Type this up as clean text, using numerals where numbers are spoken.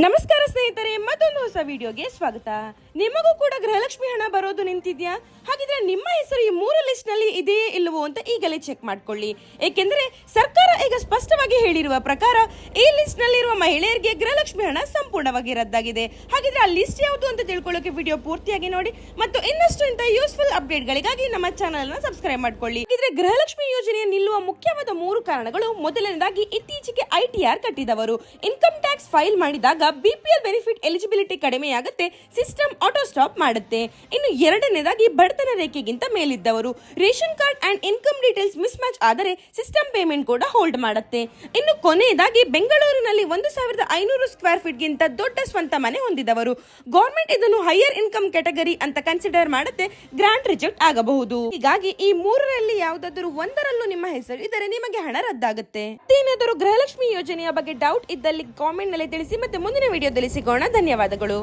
ನಮಸ್ಕಾರ ಸ್ನೇಹಿತರೆ, ಮತ್ತೊಂದು ಹೊಸ ವಿಡಿಯೋಗೆ ಸ್ವಾಗತ. ನಿಮಗೂ ಕೂಡ ಗೃಹಲಕ್ಷ್ಮಿ ಹಣ ಬರೋದು ನಿಂತಿದ್ಯಾ? ಹಾಗಿದ್ರೆ ನಿಮ್ಮ ಹೆಸರು ಈ 3 ಲಿಸ್ಟ್ ನಲ್ಲಿ ಇದೆಯೇ ಇಲ್ಲವೋ ಅಂತ ಈಗಲೇ ಚೆಕ್ ಮಾಡ್ಕೊಳ್ಳಿ. ಏಕೆಂದ್ರೆ ಸರ್ಕಾರ ಈಗ ಸ್ಪಷ್ಟವಾಗಿ ಹೇಳಿರುವ ಪ್ರಕಾರ ಈ ಲಿಸ್ಟ್ ನಲ್ಲಿರುವ ಮಹಿಳೆಯರಿಗೆ ಗೃಹಲಕ್ಷ್ಮಿ ಹಣ ಸಂಪೂರ್ಣವಾಗಿ ರದ್ದಾಗಿದೆ. ಹಾಗಿದ್ರೆ ಆ ಲಿಸ್ಟ್ ಯಾವುದು ಅಂತ ತಿಳ್ಕೊಳ್ಳೋಕೆ ವಿಡಿಯೋ ಪೂರ್ತಿಯಾಗಿ ನೋಡಿ ಮತ್ತು ಇನ್ನಷ್ಟು ಇಂಥ ಯೂಸ್ಫುಲ್ ಅಪ್ಡೇಟ್ ಗಳಿಗಾಗಿ ನಮ್ಮ ಚಾನೆಲ್ ನ ಸಬ್ಸ್ಕ್ರೈಬ್ ಮಾಡ್ಕೊಳ್ಳಿ. ಹಾಗಿದ್ರೆ ಗೃಹಲಕ್ಷ್ಮಿ ಯೋಜನೆಯ ನಿಲ್ಲುವ ಮುಖ್ಯವಾದ 3 ಕಾರಣಗಳು: ಮೊದಲನೇದಾಗಿ ಇತ್ತೀಚೆಗೆ ಐಟಿಆರ್ ಕಟ್ಟಿದವರು, ಇನ್ಕಮ್ ಟ್ಯಾಕ್ಸ್ ಫೈಲ್ ಮಾಡಿದಾಗ ಬಿಪಿಎಲ್ ಬೆನಿಫಿಟ್ ಎಲಿಜಿಬಿಲಿಟಿ ಕಡಿಮೆಯಾಗುತ್ತೆ, ಸಿಸ್ಟಮ್ ಆಟೋ ಸ್ಟಾಪ್ ಮಾಡುತ್ತೆ. ಇನ್ನು ಎರಡನೇದಾಗಿ ಬಡತನ ರೇಖೆಗಿಂತ ಮೇಲಿದ್ದವರು, ration card and income details mismatch ಆದರೆ ಸಿಸ್ಟಮ್ ಪೇಮೆಂಟ್ ಕೂಡ ಹೋಲ್ಡ್ ಮಾಡುತ್ತೆ. ಇನ್ನು ಕೊನೆಯದಾಗಿ ಬೆಂಗಳೂರಿನಲ್ಲಿ 1500 ಸ್ಕ್ವೇರ್ ಫೀಟ್ ಗಿಂತ ದೊಡ್ಡ ಸ್ವಂತ ಮನೆ ಹೊಂದಿದವರು, ಗವರ್ಮೆಂಟ್ ಇದನ್ನು ಹೈಯರ್ ಇನ್ಕಮ್ ಕ್ಯಾಟಗರಿ ಅಂತ ಕನ್ಸಿಡರ್ ಮಾಡುತ್ತೆ, ಗ್ರಾಂಟ್ ರಿಜೆಕ್ಟ್ ಆಗಬಹುದು. ಹೀಗಾಗಿ ಈ 3ರಲ್ಲಿ ಯಾವುದಾದರೂ ಒಂದರಲ್ಲೂ ನಿಮ್ಮ ಹೆಸರು ಇದ್ದರೆ ನಿಮಗೆ ಹಣ ರದ್ದಾಗುತ್ತೆ. ಏನಾದರೂ ಗೃಹಲಕ್ಷ್ಮಿ ಯೋಜನೆಯ ಬಗ್ಗೆ ಡೌಟ್ ಇದ್ದಲ್ಲಿ ಕಾಮೆಂಟ್ ನಲ್ಲಿ ತಿಳಿಸಿ. ಮತ್ತೆ ಮುಂದಿನ ವಿಡಿಯೋದಲ್ಲಿ ಸಿಗೋಣ. ಧನ್ಯವಾದಗಳು.